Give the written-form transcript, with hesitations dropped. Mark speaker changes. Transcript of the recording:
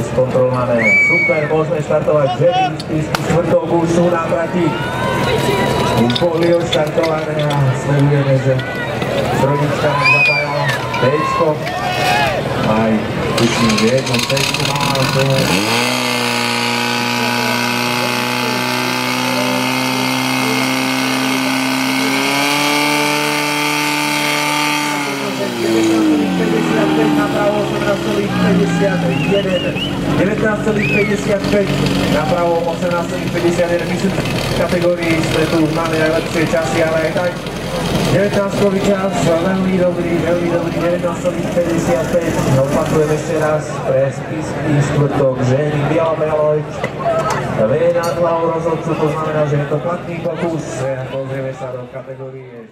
Speaker 1: skontrolované. Super, môžeme štartovať ženy, spisky štvrtok už sú na trati. Boli odštartované a sledujeme, že strojnička nám zapájala Bčko. Aj tuším, že jednu Cčku má, to je... 19,55 napravo, 18,55 napravo, 18,51. My sú v kategórii stretu, máme najlepšie časy, ale aj tak 19-kový čas, veľmi dobrý, 19,55. Opakujem ešte raz pre spisky štvrtok ženy Biela Belovič. V nad hlavou rozhodcu, to znamená, že je to platný pokus. Pozrieme sa do kategórie